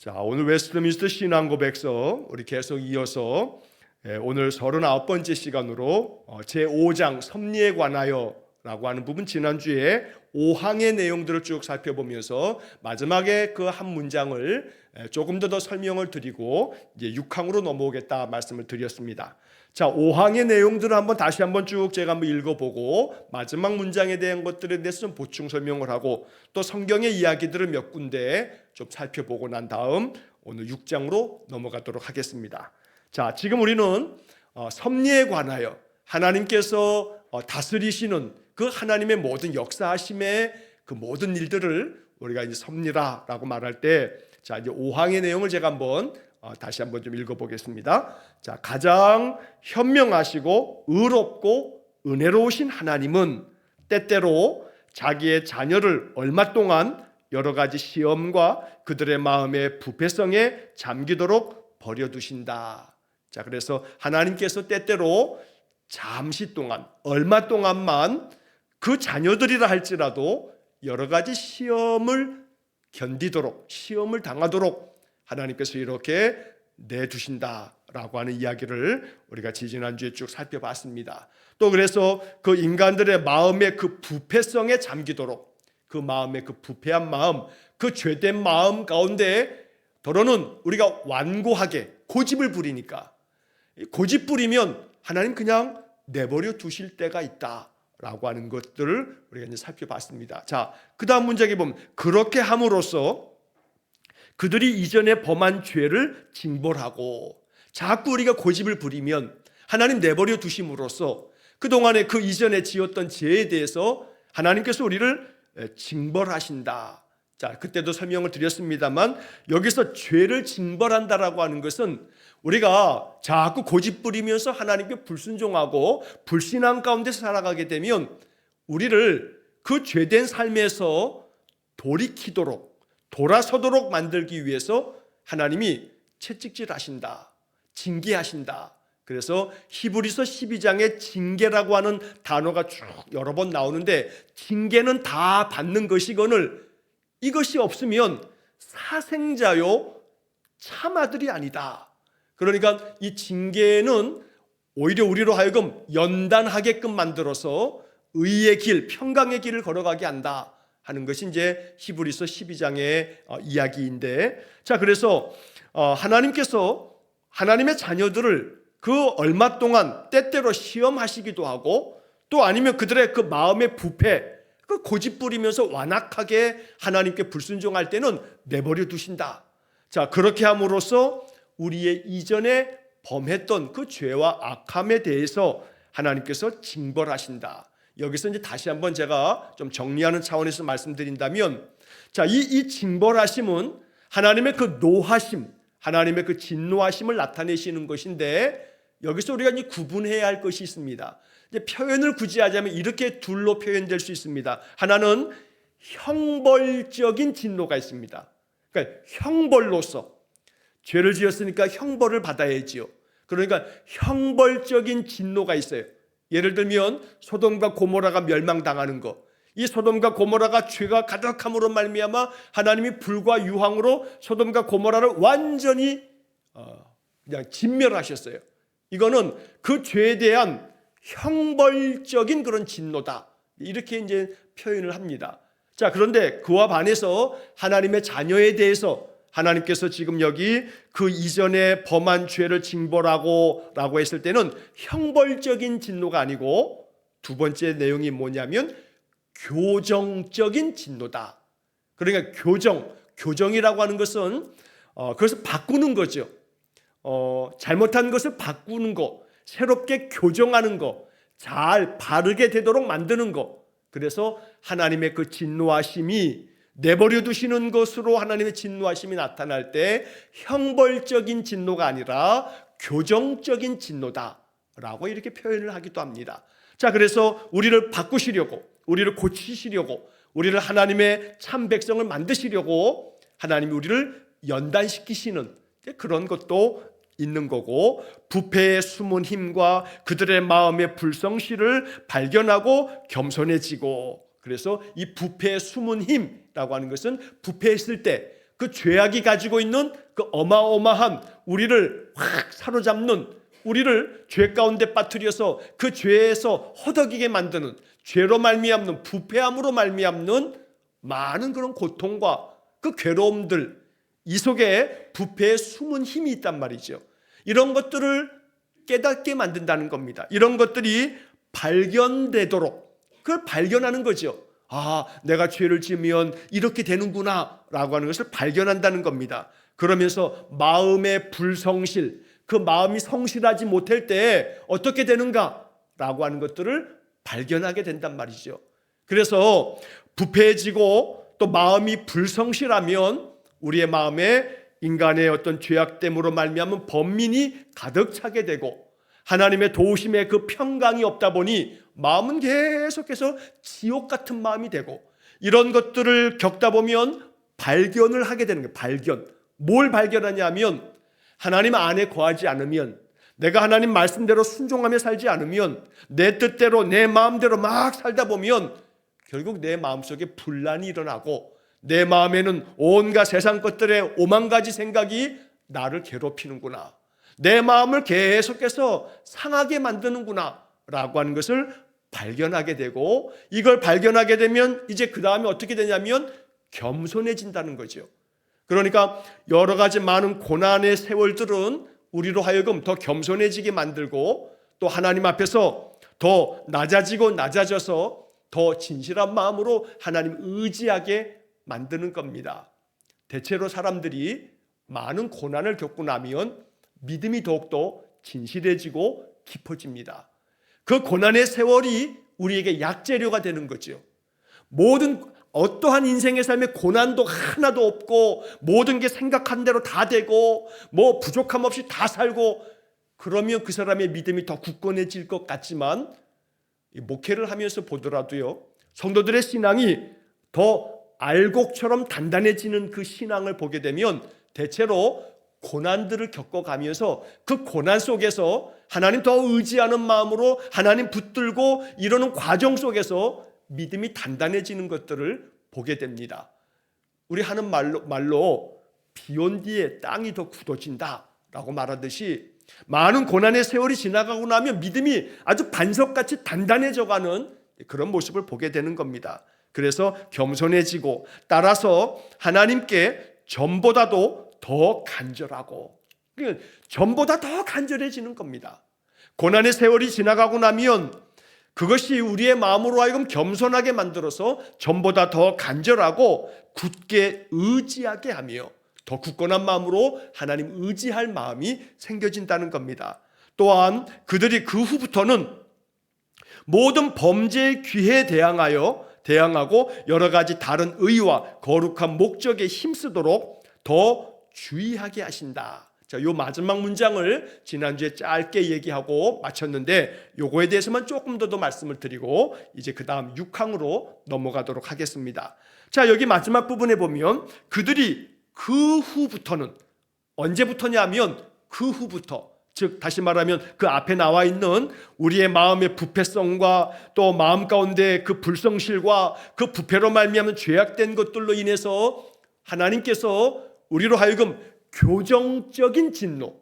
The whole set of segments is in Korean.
자, 오늘 웨스트민스터 신앙고백서 우리 계속 이어서 오늘 39번째 시간으로 제5장 섭리에 관하여 라고 하는 부분, 지난주에 5항의 내용들을 쭉 살펴보면서 마지막에 그 한 문장을 조금 더 설명을 드리고 이제 6항으로 넘어오겠다 말씀을 드렸습니다. 자, 5항의 내용들을 다시 한번 쭉 제가 읽어보고 마지막 문장에 대한 것들에 대해서 좀 보충 설명을 하고 또 성경의 이야기들을 몇 군데 좀 살펴보고 난 다음 오늘 6장으로 넘어가도록 하겠습니다. 자, 지금 우리는 섭리에 관하여 하나님께서 다스리시는 그 하나님의 모든 역사하심의 그 모든 일들을 우리가 이제 섭리라라고 말할 때, 자, 이제 5항의 내용을 제가 다시 한번 좀 읽어보겠습니다. 자, 가장 현명하시고 의롭고 은혜로우신 하나님은 때때로 자기의 자녀를 얼마 동안 여러 가지 시험과 그들의 마음의 부패성에 잠기도록 버려두신다. 자, 그래서 하나님께서 때때로 잠시 동안, 얼마 동안만 그 자녀들이라 할지라도 여러 가지 시험을 견디도록, 시험을 당하도록 하나님께서 이렇게 내두신다라고 하는 이야기를 우리가 지난주에 쭉 살펴봤습니다. 또 그래서 그 인간들의 마음의 그 부패성에 잠기도록, 그 마음의 그 부패한 마음, 그 죄된 마음 가운데 더러는 우리가 완고하게 고집을 부리니까, 고집 부리면 하나님 그냥 내버려 두실 때가 있다라고 하는 것들을 우리가 이제 살펴봤습니다. 자, 그 다음 문장에 보면 그렇게 함으로써 그들이 이전에 범한 죄를 징벌하고, 자꾸 우리가 고집을 부리면 하나님 내버려 두심으로써 그동안에 그 이전에 지었던 죄에 대해서 하나님께서 우리를 징벌하신다. 자, 그때도 설명을 드렸습니다만 여기서 죄를 징벌한다라고 하는 것은 우리가 자꾸 고집 부리면서 하나님께 불순종하고 불신앙 가운데 살아가게 되면 우리를 그 죄된 삶에서 돌이키도록, 돌아서도록 만들기 위해서 하나님이 채찍질하신다, 징계하신다. 그래서 히브리서 12장에 징계라고 하는 단어가 쭉 여러 번 나오는데, 징계는 다 받는 것이거늘 이것이 없으면 사생자요 참아들이 아니다. 그러니까 이 징계는 오히려 우리로 하여금 연단하게끔 만들어서 의의 길, 평강의 길을 걸어가게 한다 하는 것이 이제 히브리서 12장의 이야기인데, 자, 그래서 하나님께서 하나님의 자녀들을 그 얼마 동안 때때로 시험하시기도 하고, 또 아니면 그들의 그 마음의 부패, 그 고집 부리면서 완악하게 하나님께 불순종할 때는 내버려 두신다. 자, 그렇게 함으로써 우리의 이전에 범했던 그 죄와 악함에 대해서 하나님께서 징벌하신다. 여기서 이제 다시 한번 제가 좀 정리하는 차원에서 말씀드린다면, 자, 이 징벌하심은 하나님의 그 노하심, 하나님의 그 진노하심을 나타내시는 것인데, 여기서 우리가 이제 구분해야 할 것이 있습니다. 이제 표현을 굳이 하자면 이렇게 둘로 표현될 수 있습니다. 하나는 형벌적인 진노가 있습니다. 그러니까 형벌로서 죄를 지었으니까 형벌을 받아야지요. 그러니까 형벌적인 진노가 있어요. 예를 들면 소돔과 고모라가 멸망당하는 것, 이 소돔과 고모라가 죄가 가득함으로 말미암아 하나님이 불과 유황으로 소돔과 고모라를 완전히 그냥 진멸하셨어요. 이거는 그 죄에 대한 형벌적인 그런 진노다, 이렇게 이제 표현을 합니다. 자, 그런데 그와 반해서 하나님의 자녀에 대해서 하나님께서 지금 여기 그 이전에 범한 죄를 징벌하고 라고 했을 때는 형벌적인 진노가 아니고, 두 번째 내용이 뭐냐면 교정적인 진노다. 그러니까 교정이라고 하는 것은 그것을 바꾸는 거죠. 잘못한 것을 바꾸는 거, 새롭게 교정하는 거, 잘 바르게 되도록 만드는 거. 그래서 하나님의 그 진노하심이 내버려 두시는 것으로 하나님의 진노하심이 나타날 때 형벌적인 진노가 아니라 교정적인 진노다라고 이렇게 표현을 하기도 합니다. 자, 그래서 우리를 바꾸시려고, 우리를 고치시려고, 우리를 하나님의 참 백성을 만드시려고 하나님이 우리를 연단시키시는 그런 것도 있는 거고, 부패의 숨은 힘과 그들의 마음의 불성실을 발견하고 겸손해지고, 그래서 이 부패의 숨은 힘이라고 하는 것은 부패했을 때 그 죄악이 가지고 있는 그 어마어마한 우리를 확 사로잡는, 우리를 죄 가운데 빠뜨려서 그 죄에서 허덕이게 만드는, 죄로 말미암는, 부패함으로 말미암는 많은 그런 고통과 그 괴로움들, 이 속에 부패의 숨은 힘이 있단 말이죠. 이런 것들을 깨닫게 만든다는 겁니다. 이런 것들이 발견되도록, 그걸 발견하는 거죠. 아, 내가 죄를 지으면 이렇게 되는구나 라고 하는 것을 발견한다는 겁니다. 그러면서 마음의 불성실, 그 마음이 성실하지 못할 때 어떻게 되는가 라고 하는 것들을 발견하게 된단 말이죠. 그래서 부패해지고 또 마음이 불성실하면 우리의 마음에 인간의 어떤 죄악됨으로 말미암은 번민이 가득 차게 되고 하나님의 도우심에 그 평강이 없다 보니 마음은 계속해서 지옥 같은 마음이 되고, 이런 것들을 겪다 보면 발견을 하게 되는 거예요. 발견. 뭘 발견하냐면 하나님 안에 거하지 않으면, 내가 하나님 말씀대로 순종하며 살지 않으면, 내 뜻대로 내 마음대로 막 살다 보면 결국 내 마음속에 분란이 일어나고 내 마음에는 온갖 세상 것들의 오만 가지 생각이 나를 괴롭히는구나, 내 마음을 계속해서 상하게 만드는구나 라고 하는 것을 발견하게 되고, 이걸 발견하게 되면 이제 그 다음에 어떻게 되냐면 겸손해진다는 거죠. 그러니까 여러 가지 많은 고난의 세월들은 우리로 하여금 더 겸손해지게 만들고, 또 하나님 앞에서 더 낮아져서 더 진실한 마음으로 하나님 의지하게 만드는 겁니다. 대체로 사람들이 많은 고난을 겪고 나면 믿음이 더욱더 진실해지고 깊어집니다. 그 고난의 세월이 우리에게 약재료가 되는 거죠. 모든 어떠한 인생의 삶에 고난도 하나도 없고 모든 게 생각한 대로 다 되고 뭐 부족함 없이 다 살고, 그러면 그 사람의 믿음이 더 굳건해질 것 같지만, 목회를 하면서 보더라도요, 성도들의 신앙이 더 알곡처럼 단단해지는 그 신앙을 보게 되면 대체로 고난들을 겪어가면서 그 고난 속에서 하나님 더 의지하는 마음으로 하나님 붙들고 이러는 과정 속에서 믿음이 단단해지는 것들을 보게 됩니다. 우리 하는 말로 비 온 뒤에 땅이 더 굳어진다 라고 말하듯이, 많은 고난의 세월이 지나가고 나면 믿음이 아주 반석같이 단단해져가는 그런 모습을 보게 되는 겁니다. 그래서 겸손해지고, 따라서 하나님께 전보다도 더 간절하고, 전보다 더 간절해지는 겁니다. 고난의 세월이 지나가고 나면 그것이 우리의 마음으로 하여금 겸손하게 만들어서 전보다 더 간절하고 굳게 의지하게 하며 더 굳건한 마음으로 하나님 의지할 마음이 생겨진다는 겁니다. 또한 그들이 그 후부터는 모든 범죄의 귀에 대항하고 여러 가지 다른 의와 거룩한 목적에 힘쓰도록 더 주의하게 하신다. 자, 요 마지막 문장을 지난주에 짧게 얘기하고 마쳤는데, 요거에 대해서만 조금 더 말씀을 드리고 이제 그 다음 6항으로 넘어가도록 하겠습니다. 자, 여기 마지막 부분에 보면 그들이 그 후부터는, 언제부터냐면 그 후부터, 즉 다시 말하면 그 앞에 나와 있는 우리의 마음의 부패성과 또 마음 가운데 그 불성실과 그 부패로 말미암은 죄악된 것들로 인해서 하나님께서 우리로 하여금 교정적인 진노,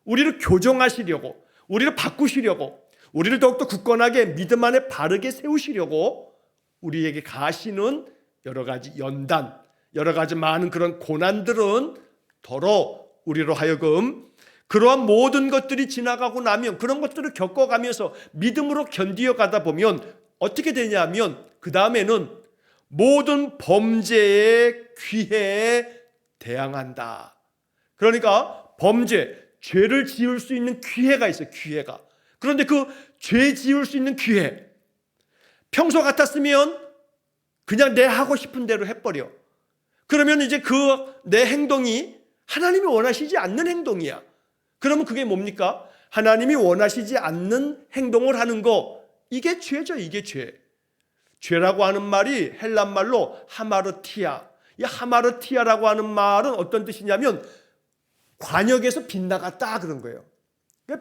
우리를 교정하시려고, 우리를 바꾸시려고, 우리를 더욱더 굳건하게 믿음 안에 바르게 세우시려고 우리에게 가하시는 여러 가지 연단, 여러 가지 많은 그런 고난들은 더러 우리로 하여금 그러한 모든 것들이 지나가고 나면, 그런 것들을 겪어가면서 믿음으로 견디어 가다 보면 어떻게 되냐면 그 다음에는 모든 범죄의 귀해에 대항한다. 그러니까 범죄, 죄를 지을 수 있는 기회가 있어요. 기회가. 그런데 그 죄 지을 수 있는 기회, 평소 같았으면 그냥 내 하고 싶은 대로 해버려. 그러면 이제 그 내 행동이 하나님이 원하시지 않는 행동이야. 그러면 그게 뭡니까? 하나님이 원하시지 않는 행동을 하는 거, 이게 죄죠. 이게 죄. 죄라고 하는 말이 헬라 말로 하마르티아. 이 하마르티아라고 하는 말은 어떤 뜻이냐면 관역에서 빗나갔다 그런 거예요.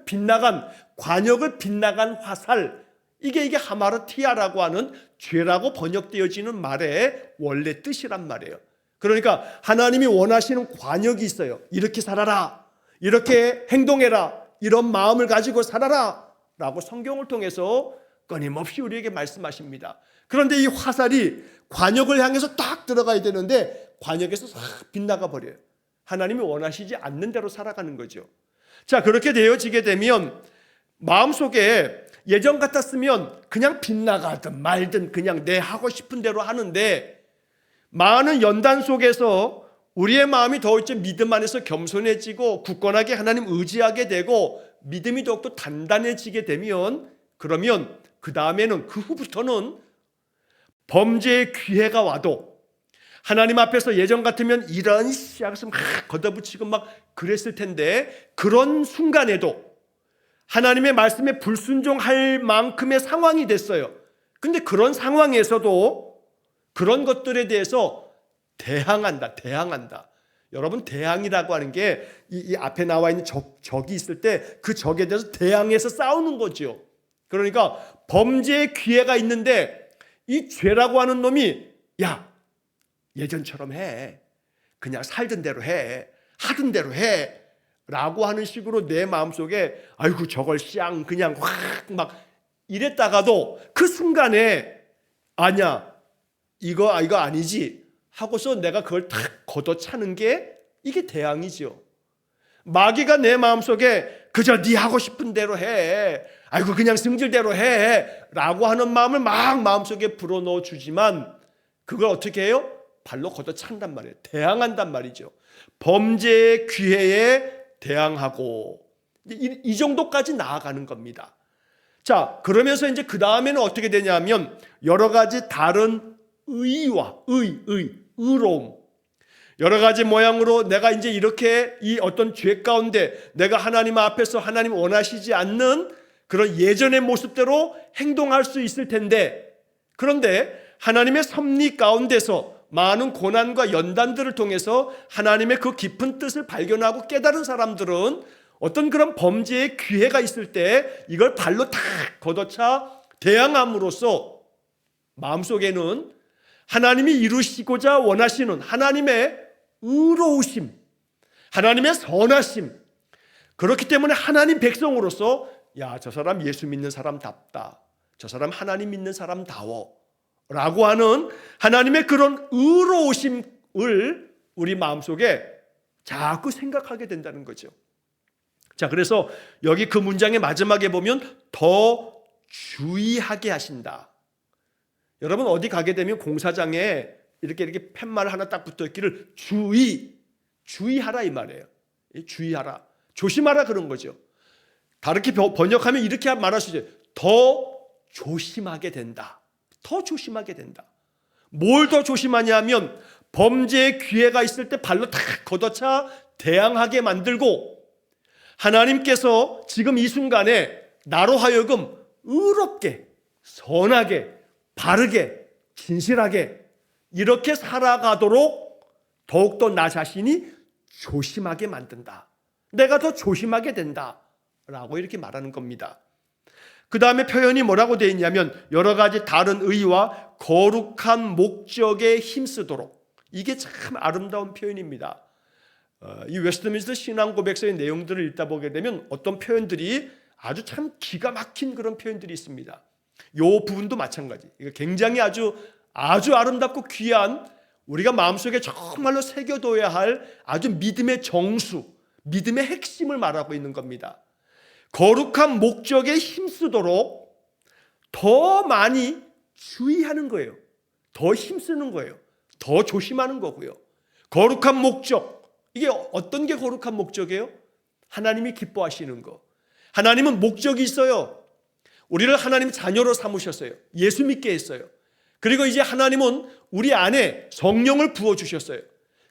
빗나간, 관역을 빗나간 화살, 이게 하마르티아라고 하는 죄라고 번역되어지는 말의 원래 뜻이란 말이에요. 그러니까 하나님이 원하시는 관역이 있어요. 이렇게 살아라, 이렇게 행동해라, 이런 마음을 가지고 살아라 라고 성경을 통해서 끊임없이 우리에게 말씀하십니다. 그런데 이 화살이 관역을 향해서 딱 들어가야 되는데 관역에서 싹 빗나가 버려요. 하나님이 원하시지 않는 대로 살아가는 거죠. 자, 그렇게 되어지게 되면 마음속에 예전 같았으면 그냥 빗나가든 말든 그냥 내 하고 싶은 대로 하는데, 많은 연단 속에서 우리의 마음이 더 이제 믿음 안에서 겸손해지고 굳건하게 하나님 의지하게 되고 믿음이 더욱더 단단해지게 되면, 그러면 그 다음에는, 그 후부터는 범죄의 기회가 와도 하나님 앞에서 예전 같으면 이런 씨앗을 막 걷어붙이고 막 그랬을 텐데, 그런 순간에도 하나님의 말씀에 불순종할 만큼의 상황이 됐어요. 근데 그런 상황에서도 그런 것들에 대해서 대항한다. 여러분, 대항이라고 하는 게 이 앞에 나와 있는 적이 있을 때 그 적에 대해서 대항해서 싸우는 거죠. 그러니까 범죄의 기회가 있는데 이 죄라고 하는 놈이, 야, 예전처럼 해, 그냥 살던 대로 해, 하던 대로 해 라고 하는 식으로 내 마음속에 아이고 저걸 쌍 그냥 확 막 이랬다가도 그 순간에 아니야, 이거 아니지 하고서 내가 그걸 탁 걷어차는 게 이게 대항이죠. 마귀가 내 마음속에 그저 네 하고 싶은 대로 해, 아이고 그냥 승질대로 해 라고 하는 마음을 막 마음속에 불어넣어 주지만 그걸 어떻게 해요? 발로 걷어찬단 말이에요. 대항한단 말이죠. 범죄의 기회에 대항하고 이 정도까지 나아가는 겁니다. 자, 그러면서 이제 그 다음에는 어떻게 되냐면 여러 가지 다른 의와 의로움, 여러 가지 모양으로 내가 이제 이렇게 이 어떤 죄 가운데 내가 하나님 앞에서 하나님 원하시지 않는 그런 예전의 모습대로 행동할 수 있을 텐데, 그런데 하나님의 섭리 가운데서 많은 고난과 연단들을 통해서 하나님의 그 깊은 뜻을 발견하고 깨달은 사람들은 어떤 그런 범죄의 기회가 있을 때 이걸 발로 탁 걷어차 대항함으로써 마음속에는 하나님이 이루시고자 원하시는 하나님의 의로우심, 하나님의 선하심, 그렇기 때문에 하나님 백성으로서 야, 저 사람 예수 믿는 사람답다, 저 사람 하나님 믿는 사람다워 라고 하는 하나님의 그런 의로우심을 우리 마음속에 자꾸 생각하게 된다는 거죠. 자, 그래서 여기 그 문장의 마지막에 보면 더 주의하게 하신다. 여러분 어디 가게 되면 공사장에 이렇게 팻말 하나 딱 붙어 있기를 주의하라 이 말이에요. 주의하라, 조심하라 그런 거죠. 다르게 번역하면 이렇게 말할 수 있어요. 더 조심하게 된다. 더 조심하게 된다. 뭘 더 조심하냐면 범죄의 기회가 있을 때 발로 탁 걷어차 대항하게 만들고, 하나님께서 지금 이 순간에 나로 하여금 의롭게, 선하게, 바르게, 진실하게 이렇게 살아가도록 더욱더 나 자신이 조심하게 만든다. 내가 더 조심하게 된다 라고 이렇게 말하는 겁니다. 그 다음에 표현이 뭐라고 되어 있냐면 여러 가지 다른 의와 거룩한 목적에 힘쓰도록. 이게 참 아름다운 표현입니다. 이 웨스트민스터 신앙고백서의 내용들을 읽다 보게 되면 어떤 표현들이 아주 참 기가 막힌 그런 표현들이 있습니다. 이 부분도 마찬가지. 이거 굉장히 아주 아름답고 귀한, 우리가 마음속에 정말로 새겨둬야 할 아주 믿음의 정수, 믿음의 핵심을 말하고 있는 겁니다. 거룩한 목적에 힘쓰도록 더 많이 주의하는 거예요. 더 힘쓰는 거예요. 더 조심하는 거고요. 거룩한 목적, 이게 어떤 게 거룩한 목적이에요? 하나님이 기뻐하시는 거. 하나님은 목적이 있어요. 우리를 하나님 자녀로 삼으셨어요. 예수 믿게 했어요. 그리고 이제 하나님은 우리 안에 성령을 부어주셨어요.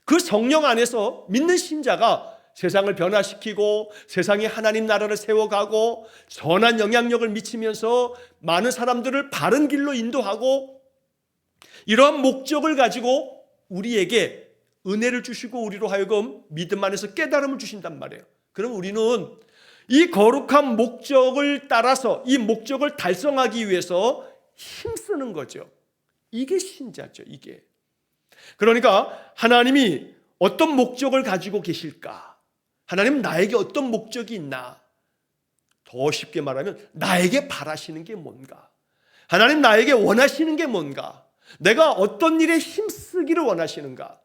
그 성령 안에서 믿는 신자가 세상을 변화시키고 세상에 하나님 나라를 세워가고 선한 영향력을 미치면서 많은 사람들을 바른 길로 인도하고, 이러한 목적을 가지고 우리에게 은혜를 주시고 우리로 하여금 믿음 안에서 깨달음을 주신단 말이에요. 그럼 우리는 이 거룩한 목적을 따라서 이 목적을 달성하기 위해서 힘쓰는 거죠. 이게 신자죠. 이게 그러니까 하나님이 어떤 목적을 가지고 계실까? 하나님은 나에게 어떤 목적이 있나? 더 쉽게 말하면 나에게 바라시는 게 뭔가? 하나님 나에게 원하시는 게 뭔가? 내가 어떤 일에 힘쓰기를 원하시는가?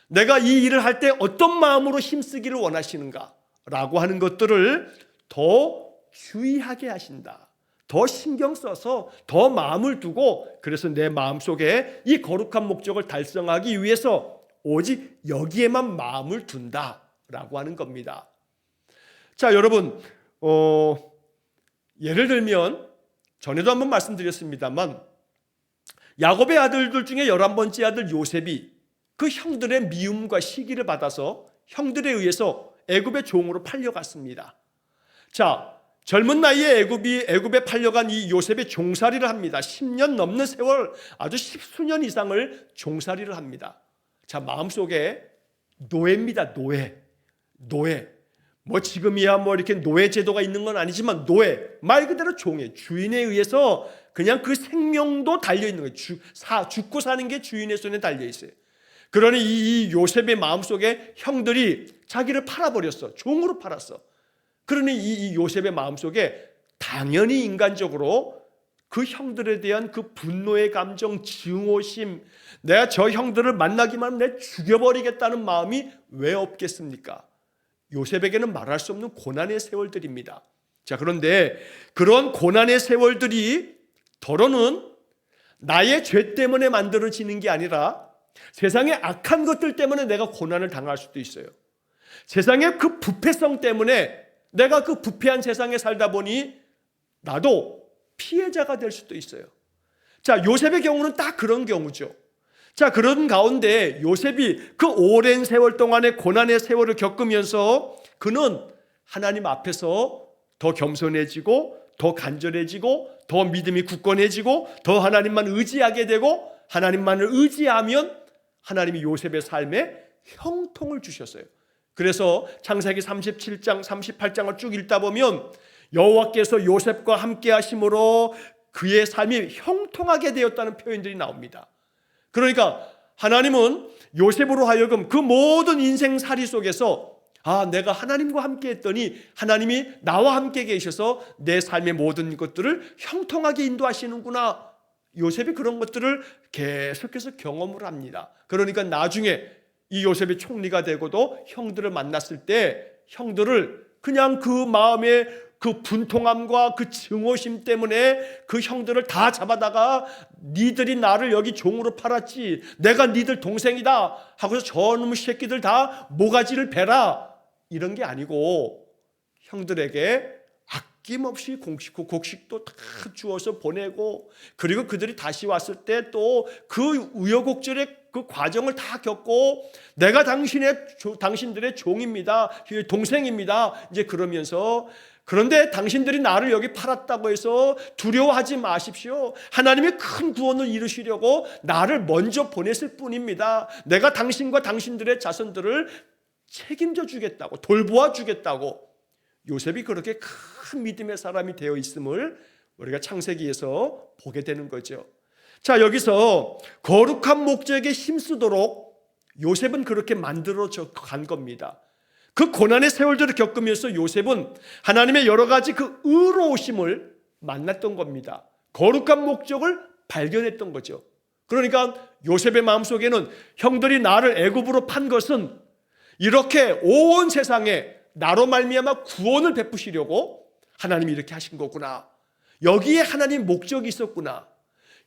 내가 이 일을 할 때 어떤 마음으로 힘쓰기를 원하시는가? 라고 하는 것들을 더 주의하게 하신다. 더 신경 써서 더 마음을 두고, 그래서 내 마음속에 이 거룩한 목적을 달성하기 위해서 오직 여기에만 마음을 둔다라고 하는 겁니다. 자, 여러분, 예를 들면 전에도 한번 말씀드렸습니다만 야곱의 아들들 중에 11번째 아들 요셉이 그 형들의 미움과 시기를 받아서 형들에 의해서 애굽의 종으로 팔려갔습니다. 자, 젊은 나이에 애굽에 팔려간 이 요셉의 종살이를 합니다. 10년 넘는 세월, 아주 십수년 이상을 종살이를 합니다. 자, 마음속에 노예입니다. 노예. 뭐 지금이야 뭐 이렇게 노예 제도가 있는 건 아니지만 노예, 말 그대로 종의 주인에 의해서 그냥 그 생명도 달려 있는 거예요. 죽고 사는 게 주인의 손에 달려 있어요. 그러니 이 요셉의 마음속에 형들이 자기를 팔아버렸어. 종으로 팔았어. 그러니 이 요셉의 마음속에 당연히 인간적으로 그 형들에 대한 그 분노의 감정, 증오심, 내가 저 형들을 만나기만 하면 내가 죽여버리겠다는 마음이 왜 없겠습니까? 요셉에게는 말할 수 없는 고난의 세월들입니다. 자, 그런데 그런 고난의 세월들이 더러는 나의 죄 때문에 만들어지는 게 아니라 세상의 악한 것들 때문에 내가 고난을 당할 수도 있어요. 세상의 그 부패성 때문에 내가 그 부패한 세상에 살다 보니 나도 피해자가 될 수도 있어요. 자, 요셉의 경우는 딱 그런 경우죠. 자, 그런 가운데 요셉이 그 오랜 세월 동안의 고난의 세월을 겪으면서 그는 하나님 앞에서 더 겸손해지고 더 간절해지고 더 믿음이 굳건해지고 더 하나님만 의지하게 되고, 하나님만을 의지하면 하나님이 요셉의 삶에 형통을 주셨어요. 그래서 창세기 37장 38장을 쭉 읽다 보면 여호와께서 요셉과 함께 하심으로 그의 삶이 형통하게 되었다는 표현들이 나옵니다. 그러니까 하나님은 요셉으로 하여금 그 모든 인생살이 속에서 내가 하나님과 함께 했더니 하나님이 나와 함께 계셔서 내 삶의 모든 것들을 형통하게 인도하시는구나. 요셉이 그런 것들을 계속해서 경험을 합니다. 그러니까 나중에 이 요셉이 총리가 되고도 형들을 만났을 때 형들을 그냥 그 마음의 그 분통함과 그 증오심 때문에 그 형들을 다 잡아다가 니들이 나를 여기 종으로 팔았지, 내가 니들 동생이다 하고서 저놈의 새끼들 다 모가지를 베라, 이런 게 아니고 형들에게 아낌없이 곡식도 다 주어서 보내고, 그리고 그들이 다시 왔을 때 또 그 우여곡절의 그 과정을 다 겪고 내가 당신들의 종입니다, 동생입니다, 이제 그러면서, 그런데 당신들이 나를 여기 팔았다고 해서 두려워하지 마십시오. 하나님이 큰 구원을 이루시려고 나를 먼저 보냈을 뿐입니다. 내가 당신과 당신들의 자손들을 책임져 주겠다고, 돌보아 주겠다고. 요셉이 그렇게 큰 믿음의 사람이 되어 있음을 우리가 창세기에서 보게 되는 거죠. 자, 여기서 거룩한 목적에 힘쓰도록 요셉은 그렇게 만들어져 간 겁니다. 그 고난의 세월들을 겪으면서 요셉은 하나님의 여러 가지 그 의로우심을 만났던 겁니다. 거룩한 목적을 발견했던 거죠. 그러니까 요셉의 마음속에는 형들이 나를 애굽으로 판 것은 이렇게 온 세상에 나로 말미암아 구원을 베푸시려고 하나님이 이렇게 하신 거구나. 여기에 하나님 목적이 있었구나.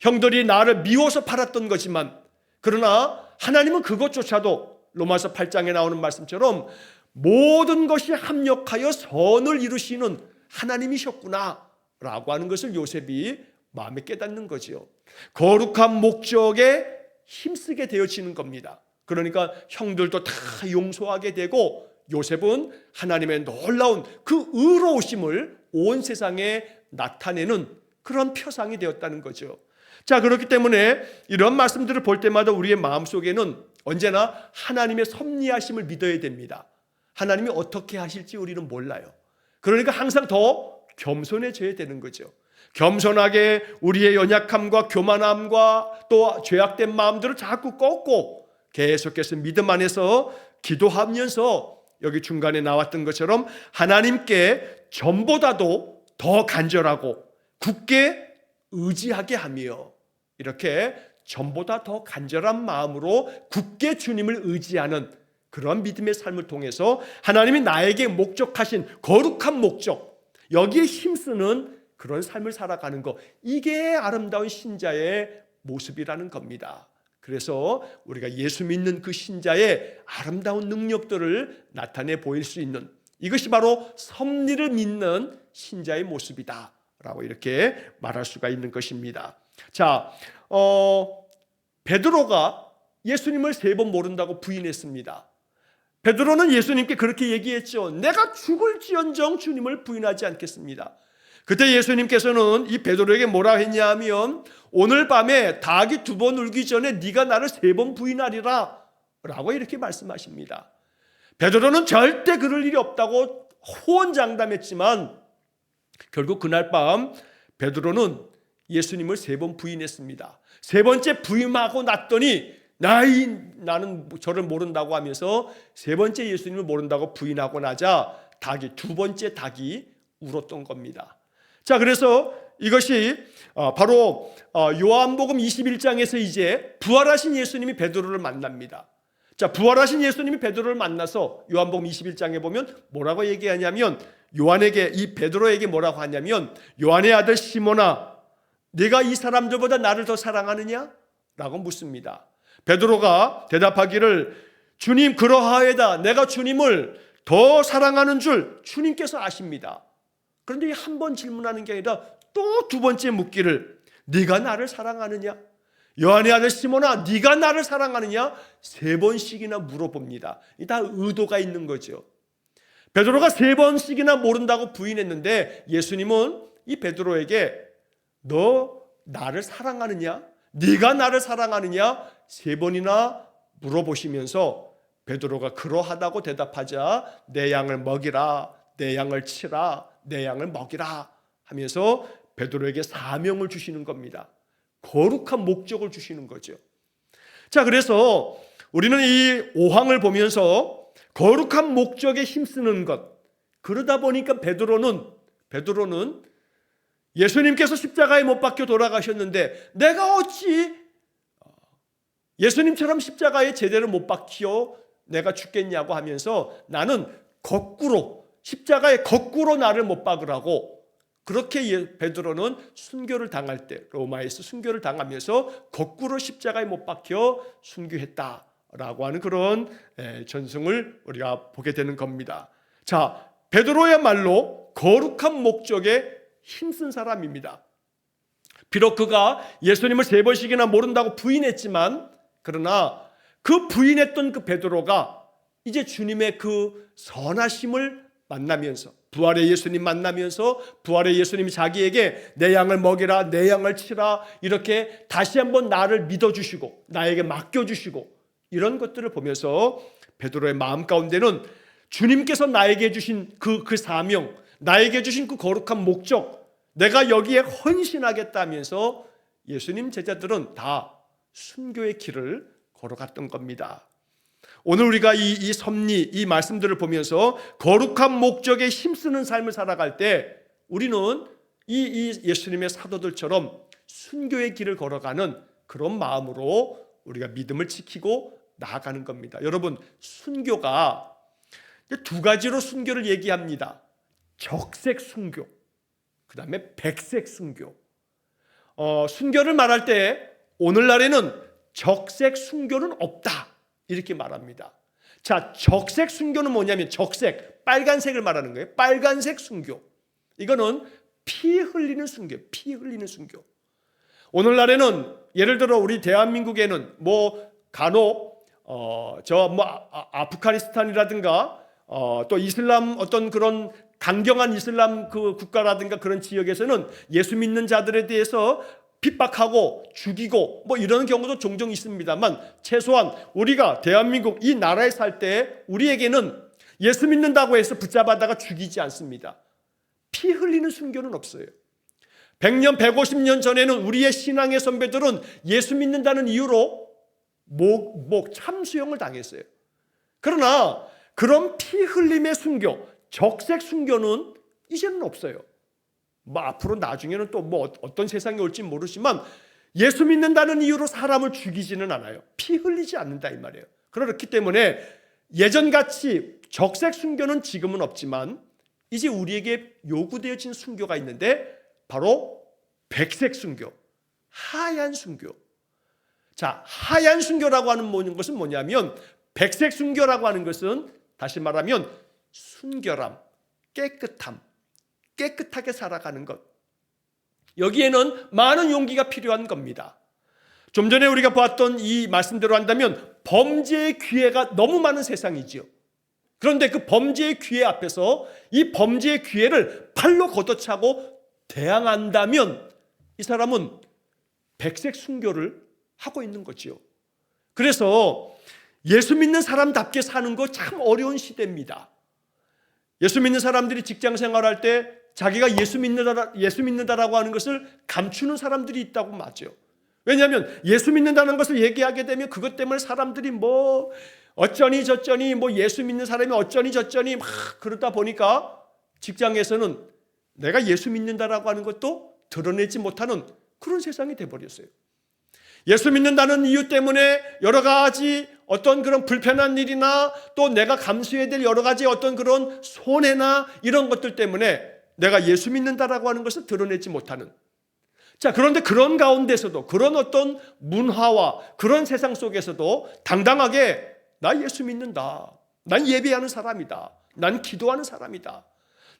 형들이 나를 미워서 팔았던 거지만, 그러나 하나님은 그것조차도 로마서 8장에 나오는 말씀처럼 모든 것이 합력하여 선을 이루시는 하나님이셨구나 라고 하는 것을 요셉이 마음에 깨닫는 거죠. 거룩한 목적에 힘쓰게 되어지는 겁니다. 그러니까 형들도 다 용서하게 되고 요셉은 하나님의 놀라운 그 의로우심을 온 세상에 나타내는 그런 표상이 되었다는 거죠. 자, 그렇기 때문에 이런 말씀들을 볼 때마다 우리의 마음속에는 언제나 하나님의 섭리하심을 믿어야 됩니다. 하나님이 어떻게 하실지 우리는 몰라요. 그러니까 항상 더 겸손해져야 되는 거죠. 겸손하게 우리의 연약함과 교만함과 또 죄악된 마음들을 자꾸 꺾고 계속해서 믿음 안에서 기도하면서 여기 중간에 나왔던 것처럼 하나님께 전보다도 더 간절하고 굳게 의지하게 하며 이렇게 전보다 더 간절한 마음으로 굳게 주님을 의지하는 그런 믿음의 삶을 통해서 하나님이 나에게 목적하신 거룩한 목적, 여기에 힘쓰는 그런 삶을 살아가는 것, 이게 아름다운 신자의 모습이라는 겁니다. 그래서 우리가 예수 믿는 그 신자의 아름다운 능력들을 나타내 보일 수 있는, 이것이 바로 섭리를 믿는 신자의 모습이다 라고 이렇게 말할 수가 있는 것입니다. 자, 베드로가 예수님을 3번 모른다고 부인했습니다. 베드로는 예수님께 그렇게 얘기했죠. 내가 죽을지언정 주님을 부인하지 않겠습니다. 그때 예수님께서는 이 베드로에게 뭐라 했냐 하면 오늘 밤에 닭이 2번 울기 전에 네가 나를 3번 부인하리라 라고 이렇게 말씀하십니다. 베드로는 절대 그럴 일이 없다고 호언장담했지만 결국 그날 밤 베드로는 예수님을 3번 부인했습니다. 3번째 부인하고 났더니 나는 저를 모른다고 하면서 3번째 예수님을 모른다고 부인하고 나자 2번째 닭이 울었던 겁니다. 자, 그래서 이것이 바로 요한복음 21장에서 이제 부활하신 예수님이 베드로를 만납니다. 자, 부활하신 예수님이 베드로를 만나서 요한복음 21장에 보면 뭐라고 얘기하냐면 요한에게, 이 베드로에게 뭐라고 하냐면 요한의 아들 시몬아, 네가 이 사람들보다 나를 더 사랑하느냐? 라고 묻습니다. 베드로가 대답하기를 주님 그러하에다 내가 주님을 더 사랑하는 줄 주님께서 아십니다. 그런데 한 번 질문하는 게 아니라 또 2번째 묻기를 네가 나를 사랑하느냐? 요한의 아들 시몬아 네가 나를 사랑하느냐? 3번씩이나 물어봅니다. 이 다 의도가 있는 거죠. 베드로가 3번씩이나 모른다고 부인했는데 예수님은 이 베드로에게 너 나를 사랑하느냐? 네가 나를 사랑하느냐? 3번이나 물어보시면서 베드로가 그러하다고 대답하자 내 양을 먹이라, 내 양을 치라, 내 양을 먹이라 하면서 베드로에게 사명을 주시는 겁니다. 거룩한 목적을 주시는 거죠. 자, 그래서 우리는 이 5항을 보면서 거룩한 목적에 힘쓰는 것, 그러다 보니까 베드로는 예수님께서 십자가에 못 박혀 돌아가셨는데 내가 어찌 예수님처럼 십자가에 제대로 못 박혀 내가 죽겠냐고 하면서 나는 거꾸로 십자가에 거꾸로 나를 못 박으라고, 그렇게 베드로는 순교를 당할 때 로마에서 순교를 당하면서 거꾸로 십자가에 못 박혀 순교했다라고 하는 그런 전승을 우리가 보게 되는 겁니다. 자, 베드로야말로 거룩한 목적에 힘쓴 사람입니다. 비록 그가 예수님을 3번씩이나 모른다고 부인했지만 그러나 그 부인했던 그 베드로가 이제 주님의 그 선하심을 만나면서 부활의 예수님 만나면서 부활의 예수님이 자기에게 내 양을 먹이라, 내 양을 치라 이렇게 다시 한번 나를 믿어주시고 나에게 맡겨주시고 이런 것들을 보면서 베드로의 마음 가운데는 주님께서 나에게 주신 그 사명, 나에게 주신 그 거룩한 목적, 내가 여기에 헌신하겠다면서 예수님 제자들은 다 순교의 길을 걸어갔던 겁니다. 오늘 우리가 이 섭리, 이 말씀들을 보면서 거룩한 목적에 힘쓰는 삶을 살아갈 때 우리는 이 예수님의 사도들처럼 순교의 길을 걸어가는 그런 마음으로 우리가 믿음을 지키고 나아가는 겁니다. 여러분, 순교가 2가지로 순교를 얘기합니다. 적색 순교, 그 다음에 백색 순교. 순교를 말할 때 오늘날에는 적색 순교는 없다 이렇게 말합니다. 자, 적색 순교는 뭐냐면 적색, 빨간색을 말하는 거예요. 빨간색 순교. 이거는 피 흘리는 순교, 피 흘리는 순교. 오늘날에는 예를 들어 우리 대한민국에는 간혹 아프가니스탄이라든가 또 이슬람 어떤 그런 강경한 이슬람 그 국가라든가 그런 지역에서는 예수 믿는 자들에 대해서 핍박하고 죽이고 이런 경우도 종종 있습니다만 최소한 우리가 대한민국 이 나라에 살 때 우리에게는 예수 믿는다고 해서 붙잡아다가 죽이지 않습니다. 피 흘리는 순교는 없어요. 100년, 150년 전에는 우리의 신앙의 선배들은 예수 믿는다는 이유로 참수형을 당했어요. 그러나 그런 피 흘림의 순교, 적색 순교는 이제는 없어요. 앞으로 나중에는 또 어떤 세상이 올지 모르지만 예수 믿는다는 이유로 사람을 죽이지는 않아요. 피 흘리지 않는다 이 말이에요. 그렇기 때문에 예전같이 적색 순교는 지금은 없지만 이제 우리에게 요구되어진 순교가 있는데 바로 백색 순교, 하얀 순교. 자, 하얀 순교라고 하는 것은 뭐냐면 백색 순교라고 하는 것은 다시 말하면 순결함, 깨끗함, 깨끗하게 살아가는 것. 여기에는 많은 용기가 필요한 겁니다. 좀 전에 우리가 보았던 이 말씀대로 한다면 범죄의 기회가 너무 많은 세상이지요. 그런데 그 범죄의 기회 앞에서 이 범죄의 기회를 팔로 걷어차고 대항한다면 이 사람은 백색 순교를 하고 있는 거지요. 그래서 예수 믿는 사람답게 사는 거 참 어려운 시대입니다. 예수 믿는 사람들이 직장 생활할 때 자기가 예수 믿는다라고 하는 것을 감추는 사람들이 있다고 맞죠. 왜냐하면 예수 믿는다는 것을 얘기하게 되면 그것 때문에 사람들이 어쩌니 저쩌니 예수 믿는 사람이 어쩌니 저쩌니 막 그러다 보니까 직장에서는 내가 예수 믿는다라고 하는 것도 드러내지 못하는 그런 세상이 돼버렸어요. 예수 믿는다는 이유 때문에 여러 가지 어떤 그런 불편한 일이나 또 내가 감수해야 될 여러 가지 어떤 그런 손해나 이런 것들 때문에 내가 예수 믿는다라고 하는 것을 드러내지 못하는. 자, 그런데 그런 가운데서도 그런 어떤 문화와 그런 세상 속에서도 당당하게 나 예수 믿는다. 난 예배하는 사람이다. 난 기도하는 사람이다.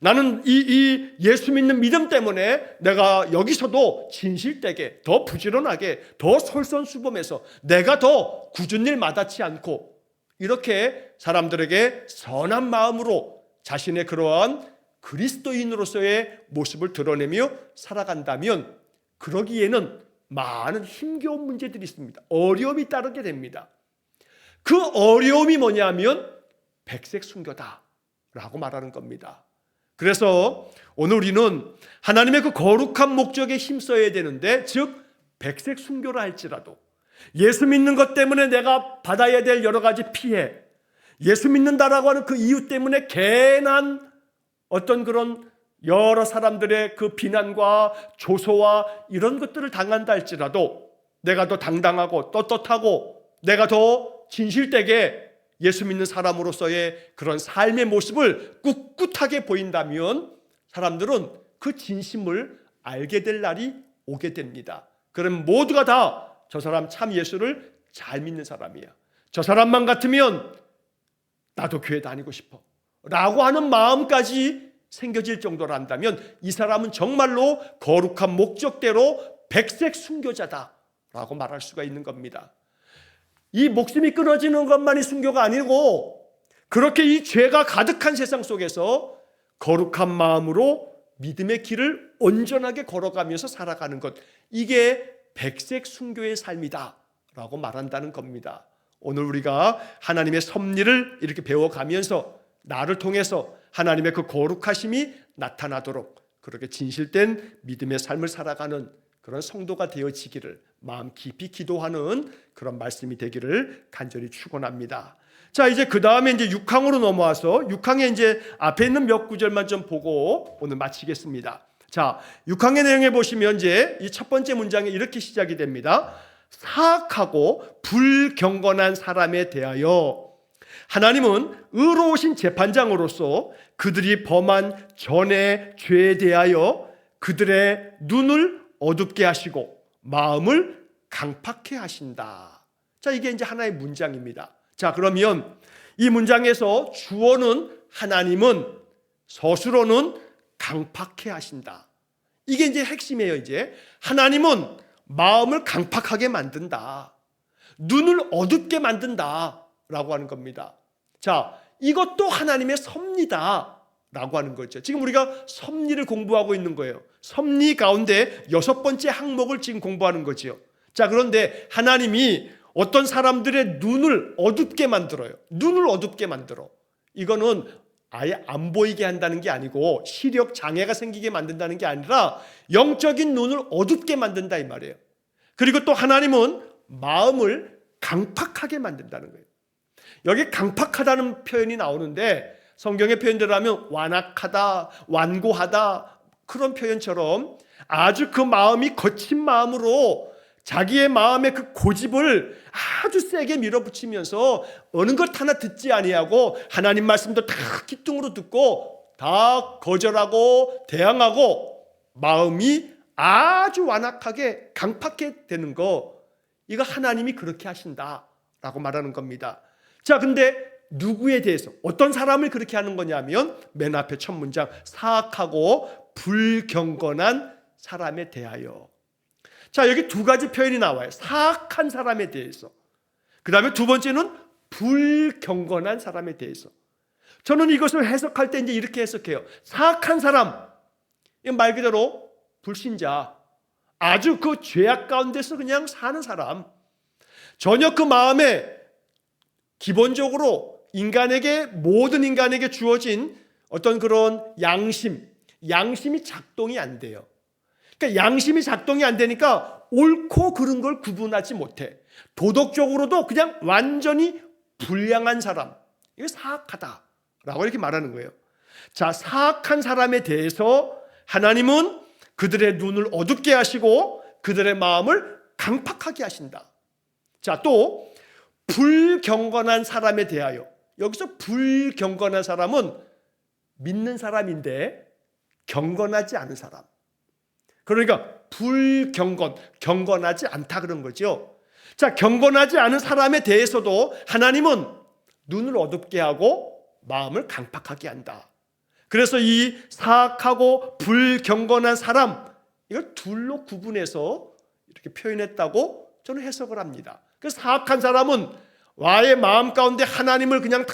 나는 이 예수 믿는 믿음 때문에 내가 여기서도 진실되게 더 부지런하게 더 솔선수범해서 내가 더 굳은 일 마다치 않고 이렇게 사람들에게 선한 마음으로 자신의 그러한 그리스도인으로서의 모습을 드러내며 살아간다면 그러기에는 많은 힘겨운 문제들이 있습니다. 어려움이 따르게 됩니다. 그 어려움이 뭐냐면 백색 순교다라고 말하는 겁니다. 그래서 오늘 우리는 하나님의 그 거룩한 목적에 힘써야 되는데 즉 백색 순교라 할지라도 예수 믿는 것 때문에 내가 받아야 될 여러 가지 피해, 예수 믿는다라고 하는 그 이유 때문에 괜한 어떤 그런 여러 사람들의 그 비난과 조소와 이런 것들을 당한다 할지라도 내가 더 당당하고 떳떳하고 내가 더 진실되게 예수 믿는 사람으로서의 그런 삶의 모습을 꿋꿋하게 보인다면 사람들은 그 진심을 알게 될 날이 오게 됩니다. 그럼 모두가 다 저 사람 참 예수를 잘 믿는 사람이야. 저 사람만 같으면 나도 교회 다니고 싶어 라고 하는 마음까지 생겨질 정도로 한다면 이 사람은 정말로 거룩한 목적대로 백색 순교자다라고 말할 수가 있는 겁니다. 이 목숨이 끊어지는 것만이 순교가 아니고 그렇게 이 죄가 가득한 세상 속에서 거룩한 마음으로 믿음의 길을 온전하게 걸어가면서 살아가는 것, 이게 백색 순교의 삶이다라고 말한다는 겁니다. 오늘 우리가 하나님의 섭리를 이렇게 배워가면서 나를 통해서 하나님의 그 거룩하심이 나타나도록 그렇게 진실된 믿음의 삶을 살아가는 그런 성도가 되어지기를 마음 깊이 기도하는 그런 말씀이 되기를 간절히 축원합니다. 자, 이제 그 다음에 이제 6항으로 넘어와서 6항에 이제 앞에 있는 몇 구절만 좀 보고 오늘 마치겠습니다. 자, 6항의 내용에 보시면 이제 이 첫 번째 문장이 이렇게 시작이 됩니다. 사악하고 불경건한 사람에 대하여 하나님은 의로우신 재판장으로서 그들이 범한 전의 죄에 대하여 그들의 눈을 어둡게 하시고 마음을 강팍해 하신다. 자, 이게 이제 하나의 문장입니다. 자, 그러면 이 문장에서 주어는 하나님은, 서술어는 강팍해 하신다. 이게 이제 핵심이에요. 이제 하나님은 마음을 강팍하게 만든다. 눈을 어둡게 만든다 라고 하는 겁니다. 자, 이것도 하나님의 섭리다 라고 하는 거죠. 지금 우리가 섭리를 공부하고 있는 거예요. 섭리 가운데 6번째 항목을 지금 공부하는 거죠. 자, 그런데 하나님이 어떤 사람들의 눈을 어둡게 만들어요. 눈을 어둡게 만들어. 이거는 아예 안 보이게 한다는 게 아니고 시력 장애가 생기게 만든다는 게 아니라 영적인 눈을 어둡게 만든다 이 말이에요. 그리고 또 하나님은 마음을 강팍하게 만든다는 거예요. 여기 강팍하다는 표현이 나오는데 성경의 표현대로 하면 완악하다, 완고하다 그런 표현처럼 아주 그 마음이 거친 마음으로 자기의 마음의 그 고집을 아주 세게 밀어붙이면서 어느 것 하나 듣지 아니하고 하나님 말씀도 다 귓등으로 듣고 다 거절하고 대항하고 마음이 아주 완악하게 강팍하게 되는 거, 이거 하나님이 그렇게 하신다라고 말하는 겁니다. 자, 근데 누구에 대해서 어떤 사람을 그렇게 하는 거냐면 맨 앞에 첫 문장 사악하고 불경건한 사람에 대하여. 자, 여기 두 가지 표현이 나와요. 사악한 사람에 대해서. 그 다음에 두 번째는 불경건한 사람에 대해서. 저는 이것을 해석할 때 이제 이렇게 해석해요. 사악한 사람, 이건 말 그대로 불신자, 아주 그 죄악 가운데서 그냥 사는 사람, 전혀 그 마음에 기본적으로 모든 인간에게 주어진 어떤 그런 양심이 작동이 안 돼요. 그러니까 양심이 작동이 안 되니까 옳고 그른 걸 구분하지 못해. 도덕적으로도 그냥 완전히 불량한 사람, 이거 사악하다라고 이렇게 말하는 거예요. 자, 사악한 사람에 대해서 하나님은 그들의 눈을 어둡게 하시고 그들의 마음을 강팍하게 하신다. 자, 또 불경건한 사람에 대하여. 여기서 불경건한 사람은 믿는 사람인데 경건하지 않은 사람. 그러니까 경건하지 않다 그런 거죠. 자, 경건하지 않은 사람에 대해서도 하나님은 눈을 어둡게 하고 마음을 강팍하게 한다. 그래서 이 사악하고 불경건한 사람, 이걸 둘로 구분해서 이렇게 표현했다고 저는 해석을 합니다. 그래서 사악한 사람은 와의 마음 가운데 하나님을 그냥 다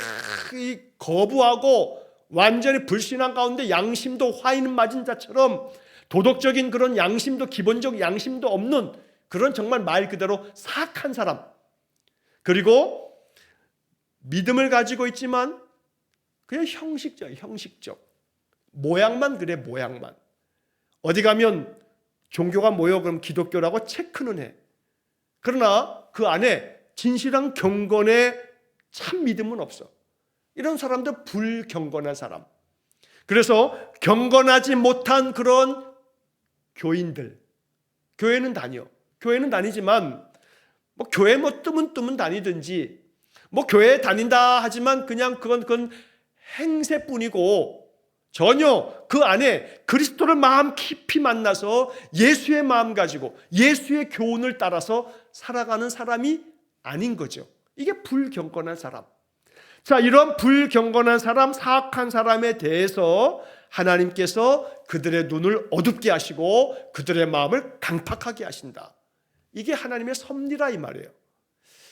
거부하고 완전히 불신한 가운데 양심도 화인 맞은 자처럼 도덕적인 그런 양심도 기본적 양심도 없는 그런 정말 말 그대로 사악한 사람. 그리고 믿음을 가지고 있지만 그냥 형식적. 모양만 그래, 모양만. 어디 가면 종교가 뭐요? 그럼 기독교라고 체크는 해. 그러나 그 안에 진실한 경건의 참 믿음은 없어. 이런 사람들 불경건한 사람. 그래서 경건하지 못한 그런 교인들, 교회는 다니지만 뭐 교회 뜨면 다니든지 뭐 교회 다닌다 하지만 그건 행세뿐이고 전혀 그 안에 그리스도를 마음 깊이 만나서 예수의 마음 가지고 예수의 교훈을 따라서 살아가는 사람이 아닌 거죠. 이게 불경건한 사람. 자, 이런 불경건한 사람, 사악한 사람에 대해서 하나님께서 그들의 눈을 어둡게 하시고 그들의 마음을 강팍하게 하신다. 이게 하나님의 섭리라 이 말이에요.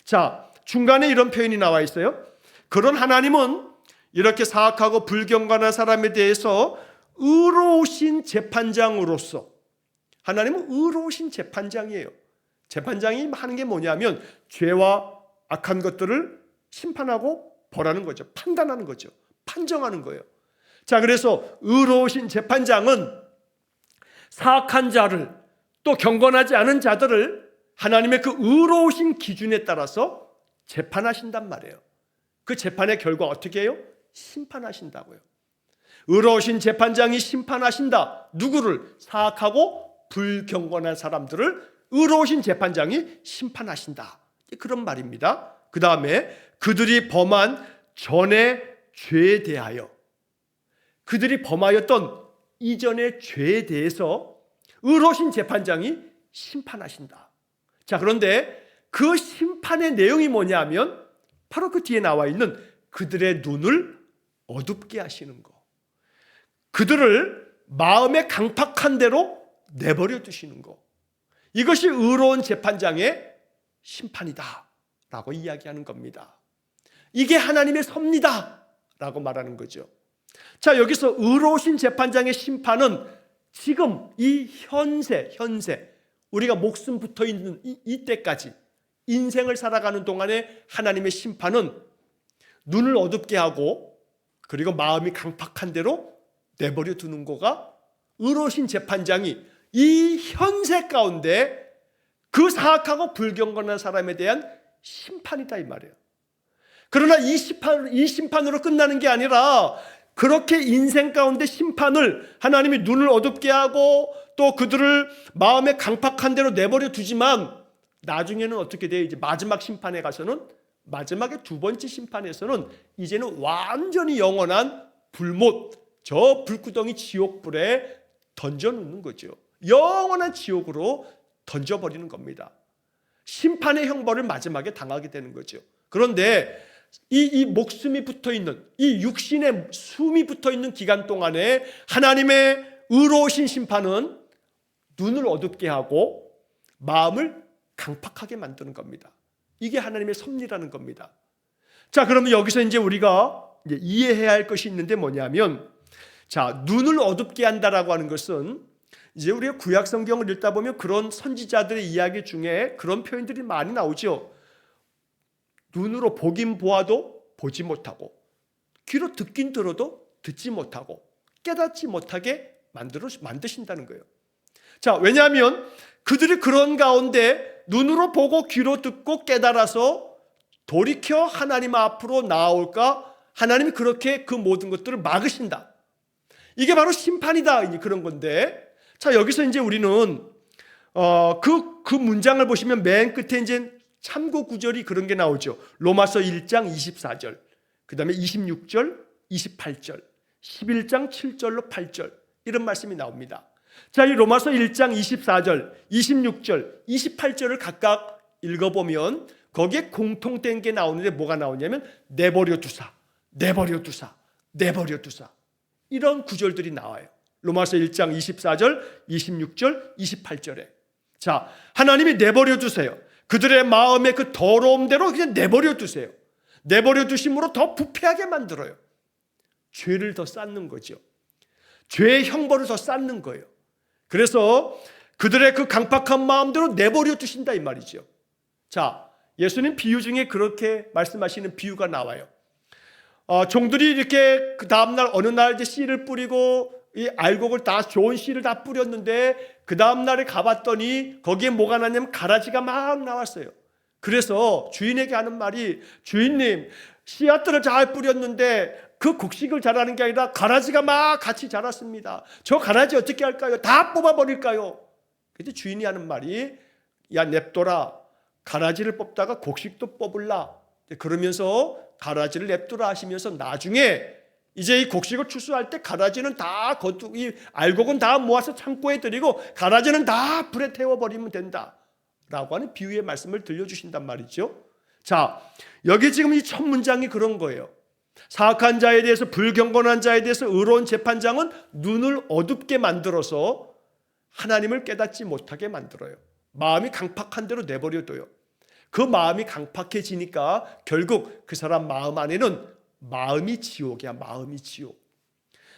자, 중간에 이런 표현이 나와 있어요. 그런 하나님은 이렇게 사악하고 불경건한 사람에 대해서 의로우신 재판장으로서, 하나님은 의로우신 재판장이에요. 재판장이 하는 게 뭐냐면 죄와 악한 것들을 심판하고 벌하는 거죠. 판단하는 거죠. 판정하는 거예요. 자, 그래서 의로우신 재판장은 사악한 자를 또 경건하지 않은 자들을 하나님의 그 의로우신 기준에 따라서 재판하신단 말이에요. 그 재판의 결과 어떻게 해요? 심판하신다고요. 의로우신 재판장이 심판하신다. 누구를? 사악하고 불경건한 사람들을 의로우신 재판장이 심판하신다. 그런 말입니다. 그 다음에 그들이 범한 전의 죄에 대하여, 그들이 범하였던 이전의 죄에 대해서 의로우신 재판장이 심판하신다. 자, 그런데 그 심판의 내용이 뭐냐면 바로 그 뒤에 나와 있는 그들의 눈을 어둡게 하시는 거, 그들을 마음에 강팍한 대로 내버려 두시는 거, 이것이 의로운 재판장의 심판이다 라고 이야기하는 겁니다. 이게 하나님의 섭리다 라고 말하는 거죠. 자, 여기서 의로우신 재판장의 심판은 지금 이 현세 우리가 목숨 붙어있는 이때까지 인생을 살아가는 동안에 하나님의 심판은 눈을 어둡게 하고 그리고 마음이 강팍한 대로 내버려 두는 거가 의로우신 재판장이 이 현세 가운데 그 사악하고 불경건한 사람에 대한 심판이다 이 말이에요. 그러나 이 심판으로 끝나는 게 아니라 그렇게 인생 가운데 심판을 하나님이 눈을 어둡게 하고 또 그들을 마음에 강팍한 대로 내버려 두지만 나중에는 어떻게 돼요? 이제 마지막 심판에 가서는 마지막에 두 번째 심판에서는 이제는 완전히 영원한 불못, 저 불구덩이 지옥불에 던져놓는 거죠. 영원한 지옥으로 던져버리는 겁니다. 심판의 형벌을 마지막에 당하게 되는 거죠. 그런데 이 목숨이 붙어있는, 이 육신의 숨이 붙어있는 기간 동안에 하나님의 의로우신 심판은 눈을 어둡게 하고 마음을 강팍하게 만드는 겁니다. 이게 하나님의 섭리라는 겁니다. 자, 그러면 여기서 이제 우리가 이해해야 할 것이 있는데 뭐냐면, 자, 눈을 어둡게 한다라고 하는 것은 이제 우리가 구약 성경을 읽다 보면 그런 선지자들의 이야기 중에 그런 표현들이 많이 나오죠. 눈으로 보긴 보아도 보지 못하고, 귀로 듣긴 들어도 듣지 못하고, 깨닫지 못하게 만드신다는 거예요. 자, 왜냐하면 그들이 그런 가운데 눈으로 보고 귀로 듣고 깨달아서 돌이켜 하나님 앞으로 나아올까, 하나님이 그렇게 그 모든 것들을 막으신다. 이게 바로 심판이다, 그런 건데, 자, 여기서 이제 우리는 그 문장을 보시면 맨 끝에 이제 참고 구절이 그런 게 나오죠. 로마서 1장 24절, 그 다음에 26절, 28절, 11장 7절로 8절 이런 말씀이 나옵니다. 자, 이 로마서 1장 24절, 26절, 28절을 각각 읽어보면 거기에 공통된 게 나오는데 뭐가 나오냐면 내버려 두사, 내버려 두사, 내버려 두사 이런 구절들이 나와요. 로마서 1장 24절, 26절, 28절에 자, 하나님이 내버려 두세요. 그들의 마음의 그 더러움대로 그냥 내버려 두세요. 내버려 두심으로 더 부패하게 만들어요. 죄를 더 쌓는 거죠. 죄의 형벌을 더 쌓는 거예요. 그래서 그들의 그 강팍한 마음대로 내버려 두신다 이 말이죠. 자, 예수님 비유 중에 그렇게 말씀하시는 비유가 나와요. 종들이 이렇게 그 다음날 어느 날 이제 씨를 뿌리고 이 알곡을 다 좋은 씨를 다 뿌렸는데 그 다음날에 가봤더니 거기에 뭐가 나냐면 가라지가 막 나왔어요. 그래서 주인에게 하는 말이, 주인님, 씨앗들을 잘 뿌렸는데 그 곡식을 자라는 게 아니라 가라지가 막 같이 자랐습니다. 저 가라지 어떻게 할까요? 다 뽑아버릴까요? 근데 주인이 하는 말이, 야, 냅둬라. 가라지를 뽑다가 곡식도 뽑을라. 그러면서 가라지를 냅두라 하시면서 나중에 이제 이 곡식을 추수할 때 가라지는 다 이 알곡은 다 모아서 창고에 들이고 가라지는 다 불에 태워버리면 된다 라고 하는 비유의 말씀을 들려주신단 말이죠. 자, 여기 지금 이 첫 문장이 그런 거예요. 사악한 자에 대해서, 불경건한 자에 대해서 의로운 재판장은 눈을 어둡게 만들어서 하나님을 깨닫지 못하게 만들어요. 마음이 강팍한 대로 내버려둬요. 그 마음이 강팍해지니까 결국 그 사람 마음 안에는 마음이 지옥이야. 마음이 지옥.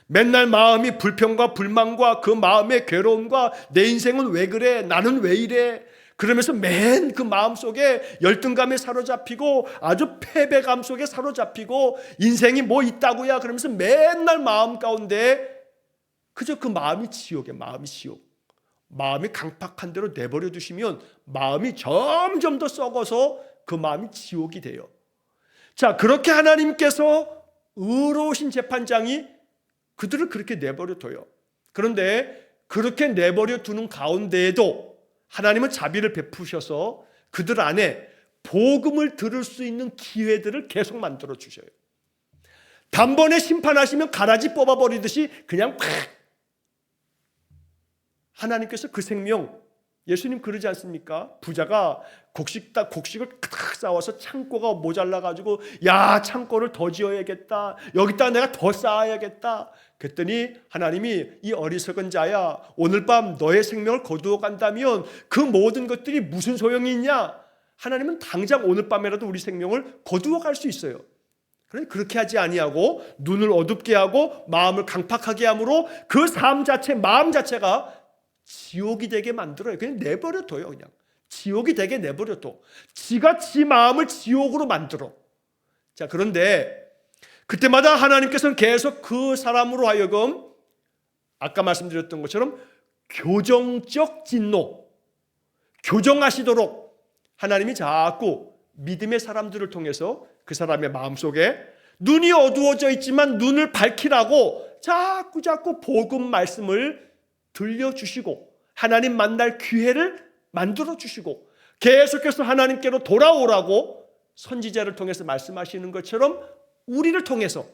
맨날 마음이 불평과 불만과 그 마음의 괴로움과 내 인생은 왜 그래? 나는 왜 이래? 그러면서 맨 그 마음속에 열등감에 사로잡히고 아주 패배감 속에 사로잡히고 인생이 뭐 있다고야 그러면서 맨날 마음 가운데 그저 그 마음이 지옥이야. 마음이 지옥. 마음이 강팍한 대로 내버려 두시면 마음이 점점 더 썩어서 그 마음이 지옥이 돼요. 자, 그렇게 하나님께서 의로우신 재판장이 그들을 그렇게 내버려 둬요. 그런데 그렇게 내버려 두는 가운데에도 하나님은 자비를 베푸셔서 그들 안에 복음을 들을 수 있는 기회들을 계속 만들어 주셔요. 단번에 심판하시면 가라지 뽑아버리듯이 그냥 팍! 하나님께서 그 생명, 예수님 그러지 않습니까? 부자가 곡식을 탁 쌓아서 창고가 모자라가지고 야, 창고를 더 지어야겠다. 여기다 내가 더 쌓아야겠다. 그랬더니 하나님이 이 어리석은 자야, 오늘 밤 너의 생명을 거두어 간다면 그 모든 것들이 무슨 소용이 있냐? 하나님은 당장 오늘 밤에라도 우리 생명을 거두어 갈 수 있어요. 그런데 그렇게 하지 아니하고 눈을 어둡게 하고 마음을 강팍하게 함으로 그 삶 자체, 마음 자체가 지옥이 되게 만들어요. 그냥 내버려둬요. 그냥 지옥이 되게 내버려둬. 지가 지 마음을 지옥으로 만들어. 자, 그런데 그때마다 하나님께서는 계속 그 사람으로 하여금 아까 말씀드렸던 것처럼 교정적 진노, 교정하시도록 하나님이 자꾸 믿음의 사람들을 통해서 그 사람의 마음속에 눈이 어두워져 있지만 눈을 밝히라고 자꾸 복음 말씀을 들려주시고 하나님 만날 기회를 만들어주시고 계속해서 하나님께로 돌아오라고 선지자를 통해서 말씀하시는 것처럼 우리를 통해서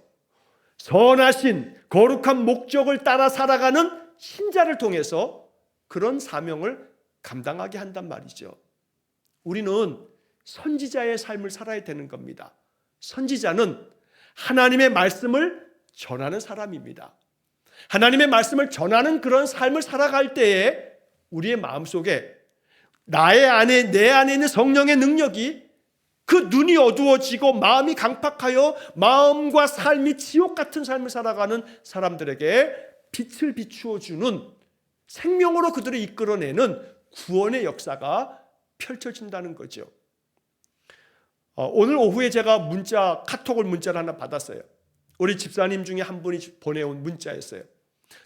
선하신 거룩한 목적을 따라 살아가는 신자를 통해서 그런 사명을 감당하게 한단 말이죠. 우리는 선지자의 삶을 살아야 되는 겁니다. 선지자는 하나님의 말씀을 전하는 사람입니다. 하나님의 말씀을 전하는 그런 삶을 살아갈 때에 우리의 마음속에 내 안에 있는 성령의 능력이 그 눈이 어두워지고 마음이 강팍하여 마음과 삶이 지옥 같은 삶을 살아가는 사람들에게 빛을 비추어 주는 생명으로 그들을 이끌어내는 구원의 역사가 펼쳐진다는 거죠. 오늘 오후에 제가 카톡을 문자를 하나 받았어요. 우리 집사님 중에 한 분이 보내온 문자였어요.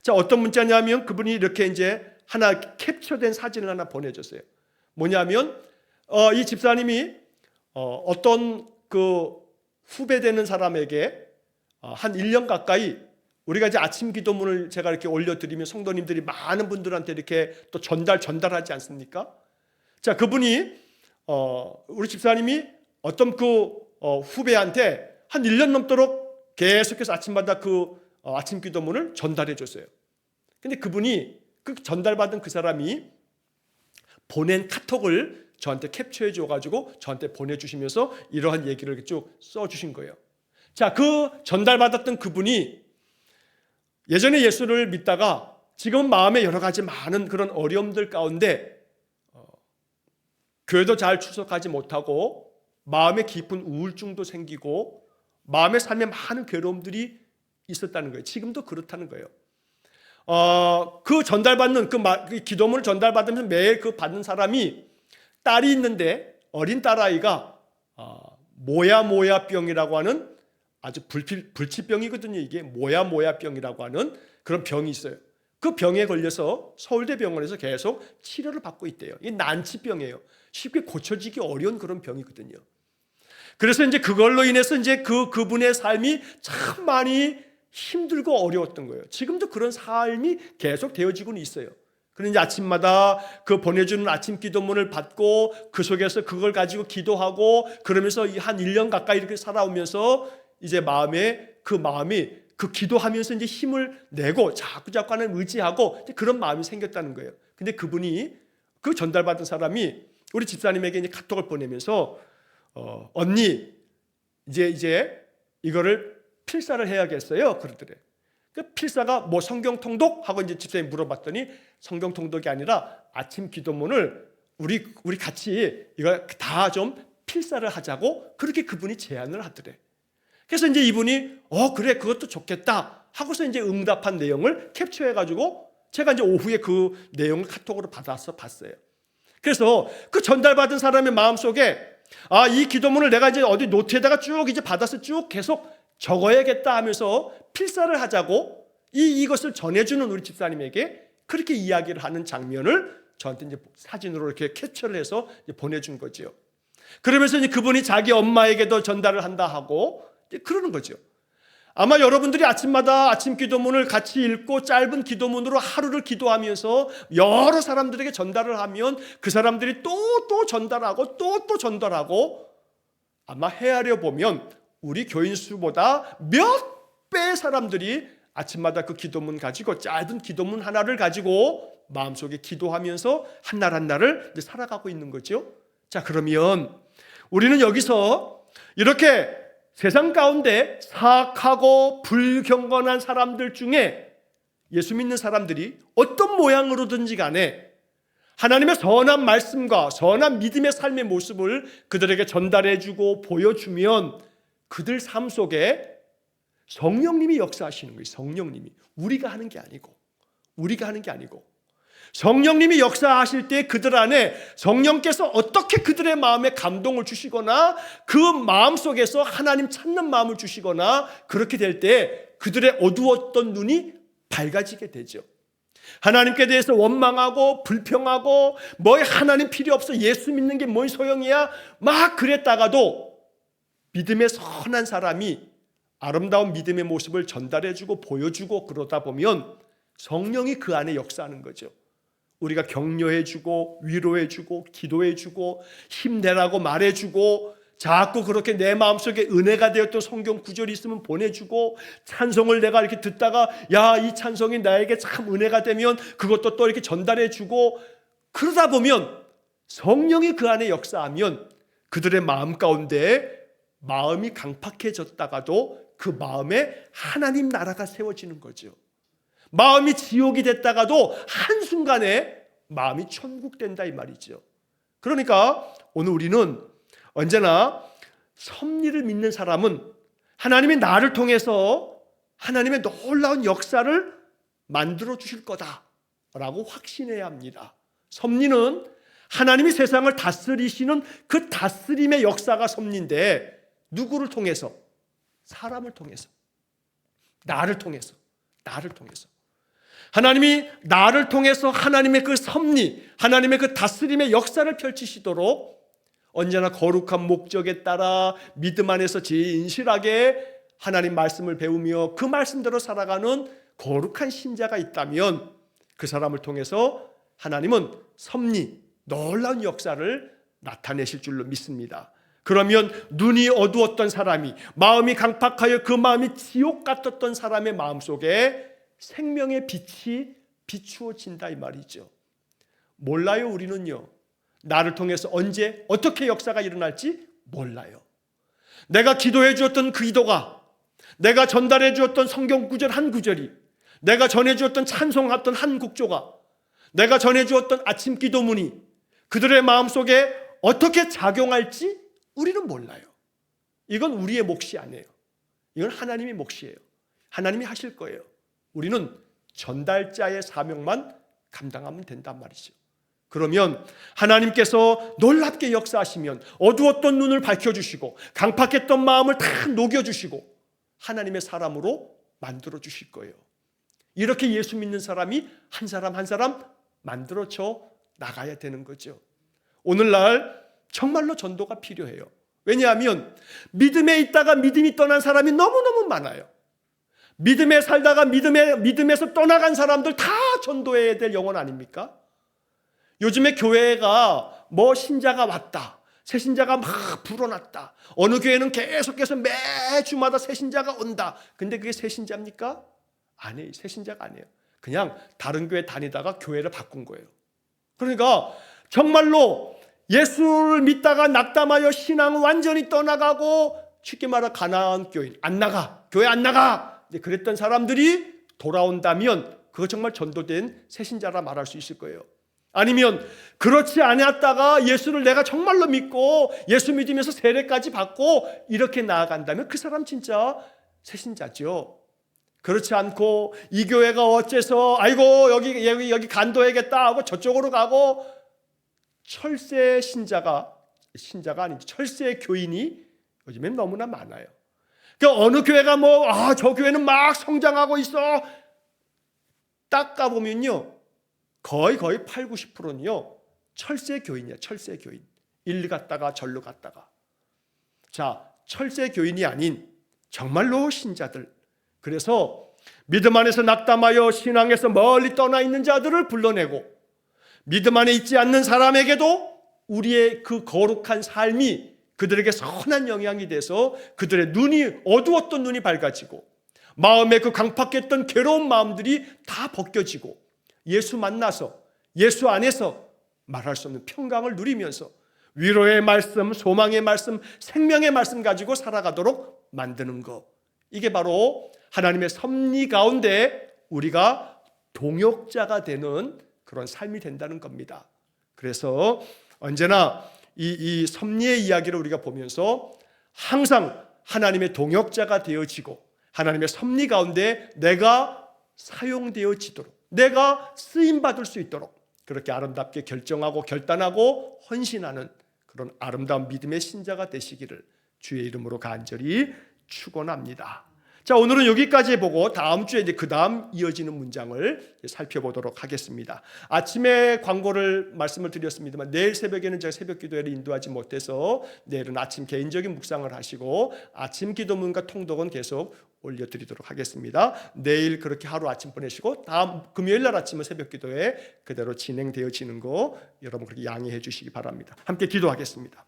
자, 어떤 문자냐면 그분이 이렇게 이제 하나 캡처된 사진을 하나 보내줬어요. 뭐냐면 이 집사님이 어떤 그 후배되는 사람에게 한 1년 가까이 우리가 이제 아침 기도문을 제가 이렇게 올려드리면 성도님들이 많은 분들한테 이렇게 또 전달하지 않습니까? 자, 그분이 우리 집사님이 어떤 그 후배한테 한 1년 넘도록 계속해서 아침마다 그 아침 기도문을 전달해 줬어요. 근데 그분이 그 전달받은 그 사람이 보낸 카톡을 저한테 캡처해 줘가지고 저한테 보내주시면서 이러한 얘기를 쭉 써주신 거예요. 자, 그 전달받았던 그분이 예전에 예수를 믿다가 지금 마음에 여러 가지 많은 그런 어려움들 가운데 교회도 잘 출석하지 못하고 마음에 깊은 우울증도 생기고 마음의 삶에 많은 괴로움들이 있었다는 거예요. 지금도 그렇다는 거예요. 그 전달받는 그 기도문을 전달받으면서 매일 그 받는 사람이 딸이 있는데 어린 딸아이가 모야모야병이라고 하는 아주 불치병이거든요. 이게 모야모야병이라고 하는 그런 병이 있어요. 그 병에 걸려서 서울대병원에서 계속 치료를 받고 있대요. 이게 난치병이에요. 쉽게 고쳐지기 어려운 그런 병이거든요. 그래서 이제 그걸로 인해서 이제 그분의 삶이 참 많이 힘들고 어려웠던 거예요. 지금도 그런 삶이 계속 되어지고는 있어요. 그런데 아침마다 그 보내주는 아침 기도문을 받고 그 속에서 그걸 가지고 기도하고 그러면서 한 1년 가까이 이렇게 살아오면서 이제 마음이 그 기도하면서 이제 힘을 내고 자꾸 하나님 의지하고 그런 마음이 생겼다는 거예요. 근데 그분이 그 전달받은 사람이 우리 집사님에게 이제 카톡을 보내면서 언니 이제 이거를 필사를 해야겠어요. 그러더래. 그 필사가 뭐 성경 통독 하고 이제 집사님 물어봤더니 성경 통독이 아니라 아침 기도문을 우리 같이 이거 다 좀 필사를 하자고 그렇게 그분이 제안을 하더래. 그래서 이제 이분이 그래 그것도 좋겠다 하고서 이제 응답한 내용을 캡처해가지고 제가 이제 오후에 그 내용을 카톡으로 받아서 봤어요. 그래서 그 전달받은 사람의 마음속에 이 기도문을 내가 이제 어디 노트에다가 쭉 이제 받아서 쭉 계속 적어야겠다 하면서 필사를 하자고 이것을 전해주는 우리 집사님에게 그렇게 이야기를 하는 장면을 저한테 이제 사진으로 이렇게 캡처를 해서 이제 보내준 거죠. 그러면서 이제 그분이 자기 엄마에게도 전달을 한다 하고 그러는 거죠. 아마 여러분들이 아침마다 아침 기도문을 같이 읽고 짧은 기도문으로 하루를 기도하면서 여러 사람들에게 전달을 하면 그 사람들이 또 전달하고 또 전달하고 아마 헤아려 보면 우리 교인 수보다 몇 배의 사람들이 아침마다 그 기도문 가지고 짧은 기도문 하나를 가지고 마음속에 기도하면서 한 날 한 날을 살아가고 있는 거죠. 자, 그러면 우리는 여기서 이렇게 세상 가운데 사악하고 불경건한 사람들 중에 예수 믿는 사람들이 어떤 모양으로든지 간에 하나님의 선한 말씀과 선한 믿음의 삶의 모습을 그들에게 전달해주고 보여주면 그들 삶 속에 성령님이 역사하시는 거예요. 성령님이 우리가 하는 게 아니고 성령님이 역사하실 때 그들 안에 성령께서 어떻게 그들의 마음에 감동을 주시거나 그 마음 속에서 하나님 찾는 마음을 주시거나 그렇게 될 때 그들의 어두웠던 눈이 밝아지게 되죠. 하나님께 대해서 원망하고 불평하고 뭐 하나님 필요 없어, 예수 믿는 게 뭔 소용이야, 막 그랬다가도 믿음의 선한 사람이 아름다운 믿음의 모습을 전달해주고 보여주고 그러다 보면 성령이 그 안에 역사하는 거죠. 우리가 격려해주고 위로해주고 기도해주고 힘내라고 말해주고 자꾸 그렇게 내 마음속에 은혜가 되었던 성경 구절이 있으면 보내주고 찬송을 내가 이렇게 듣다가 야, 이 찬송이 나에게 참 은혜가 되면 그것도 또 이렇게 전달해주고 그러다 보면 성령이 그 안에 역사하면 그들의 마음 가운데 마음이 강팍해졌다가도 그 마음에 하나님 나라가 세워지는 거죠. 마음이 지옥이 됐다가도 한순간에 마음이 천국 된다 이 말이죠. 그러니까 오늘 우리는 언제나 섭리를 믿는 사람은 하나님이 나를 통해서 하나님의 놀라운 역사를 만들어 주실 거다라고 확신해야 합니다. 섭리는 하나님이 세상을 다스리시는 그 다스림의 역사가 섭리인데 누구를 통해서? 사람을 통해서, 나를 통해서. 하나님이 나를 통해서 하나님의 그 섭리, 하나님의 그 다스림의 역사를 펼치시도록 언제나 거룩한 목적에 따라 믿음 안에서 진실하게 하나님 말씀을 배우며 그 말씀대로 살아가는 거룩한 신자가 있다면 그 사람을 통해서 하나님은 섭리, 놀라운 역사를 나타내실 줄로 믿습니다. 그러면 눈이 어두웠던 사람이, 마음이 강팍하여 그 마음이 지옥 같았던 사람의 마음속에 생명의 빛이 비추어진다 이 말이죠. 몰라요. 우리는요, 나를 통해서 언제 어떻게 역사가 일어날지 몰라요. 내가 기도해 주었던 그 기도가, 내가 전달해 주었던 성경 구절 한 구절이, 내가 전해 주었던 찬송했던 한 곡조가, 내가 전해 주었던 아침 기도문이 그들의 마음속에 어떻게 작용할지 우리는 몰라요. 이건 우리의 몫이 아니에요. 이건 하나님의 몫이에요. 하나님이 하실 거예요. 우리는 전달자의 사명만 감당하면 된단 말이죠. 그러면 하나님께서 놀랍게 역사하시면 어두웠던 눈을 밝혀주시고 강팍했던 마음을 다 녹여주시고 하나님의 사람으로 만들어주실 거예요. 이렇게 예수 믿는 사람이 한 사람 한 사람 만들어져 나가야 되는 거죠. 오늘날 정말로 전도가 필요해요. 왜냐하면 믿음에 있다가 믿음이 떠난 사람이 너무너무 많아요. 믿음에 살다가 믿음에서 떠나간 사람들 다 전도해야 될 영혼 아닙니까? 요즘에 교회가 뭐 신자가 왔다, 새 신자가 막 불어났다, 어느 교회는 계속해서 매주마다 새 신자가 온다. 근데 그게 새 신자입니까? 아니에요. 새 신자가 아니에요. 그냥 다른 교회 다니다가 교회를 바꾼 거예요. 그러니까 정말로 예수를 믿다가 낙담하여 신앙을 완전히 떠나가고 쉽게 말해 가나안 교인 안 나가, 교회 안 나가 그랬던 사람들이 돌아온다면 그거 정말 전도된 새신자라 말할 수 있을 거예요. 아니면 그렇지 않았다가 예수를 내가 정말로 믿고 예수 믿으면서 세례까지 받고 이렇게 나아간다면 그 사람 진짜 새신자죠. 그렇지 않고 이 교회가 어째서 아이고 여기 간도해야겠다 하고 저쪽으로 가고 철새 신자가 아니지 철새 교인이 요즘엔 너무나 많아요. 그러니까 어느 교회가 저 교회는 막 성장하고 있어 딱 가보면요 거의 8, 90%는요 철새 교인이야. 철새 교인. 일리 갔다가 절로 갔다가. 자, 철새 교인이 아닌 정말로 신자들. 그래서 믿음 안에서 낙담하여 신앙에서 멀리 떠나 있는 자들을 불러내고 믿음 안에 있지 않는 사람에게도 우리의 그 거룩한 삶이 그들에게 선한 영향이 돼서 그들의 눈이 어두웠던 눈이 밝아지고 마음에 그 강팍했던 괴로운 마음들이 다 벗겨지고 예수 만나서 예수 안에서 말할 수 없는 평강을 누리면서 위로의 말씀, 소망의 말씀, 생명의 말씀 가지고 살아가도록 만드는 것. 이게 바로 하나님의 섭리 가운데 우리가 동역자가 되는 그런 삶이 된다는 겁니다. 그래서 언제나 이 섭리의 이야기를 우리가 보면서 항상 하나님의 동역자가 되어지고 하나님의 섭리 가운데 내가 사용되어지도록 내가 쓰임받을 수 있도록 그렇게 아름답게 결정하고 결단하고 헌신하는 그런 아름다운 믿음의 신자가 되시기를 주의 이름으로 간절히 축원합니다. 자, 오늘은 여기까지 보고 다음 주에 이제 그 다음 이어지는 문장을 살펴보도록 하겠습니다. 아침에 광고를 말씀을 드렸습니다만 내일 새벽에는 제가 새벽 기도회를 인도하지 못해서 내일은 아침 개인적인 묵상을 하시고 아침 기도문과 통독은 계속 올려드리도록 하겠습니다. 내일 그렇게 하루 아침 보내시고 다음 금요일 날 아침은 새벽 기도회 그대로 진행되어지는 거 여러분 그렇게 양해해 주시기 바랍니다. 함께 기도하겠습니다.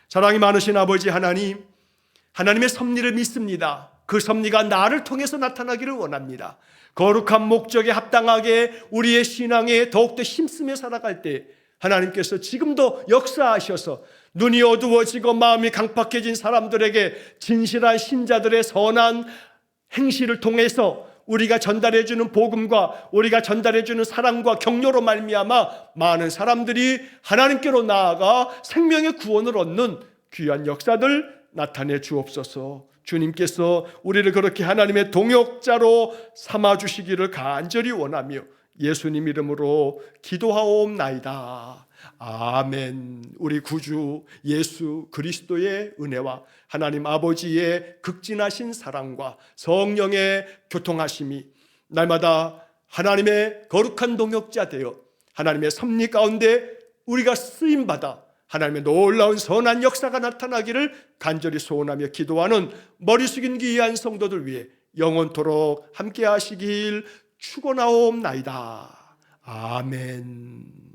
사랑이 많으신 아버지 하나님, 하나님의 섭리를 믿습니다. 그 섭리가 나를 통해서 나타나기를 원합니다. 거룩한 목적에 합당하게 우리의 신앙에 더욱더 힘쓰며 살아갈 때 하나님께서 지금도 역사하셔서 눈이 어두워지고 마음이 강팍해진 사람들에게 진실한 신자들의 선한 행실을 통해서 우리가 전달해주는 복음과 우리가 전달해주는 사랑과 격려로 말미암아 많은 사람들이 하나님께로 나아가 생명의 구원을 얻는 귀한 역사들 나타내 주옵소서. 주님께서 우리를 그렇게 하나님의 동역자로 삼아주시기를 간절히 원하며 예수님 이름으로 기도하옵나이다. 아멘. 우리 구주 예수 그리스도의 은혜와 하나님 아버지의 극진하신 사랑과 성령의 교통하심이 날마다 하나님의 거룩한 동역자 되어 하나님의 섭리 가운데 우리가 쓰임받아 하나님의 놀라운 선한 역사가 나타나기를 간절히 소원하며 기도하는 머리 숙인 귀한 성도들 위해 영원토록 함께 하시길 축원하옵나이다. 아멘.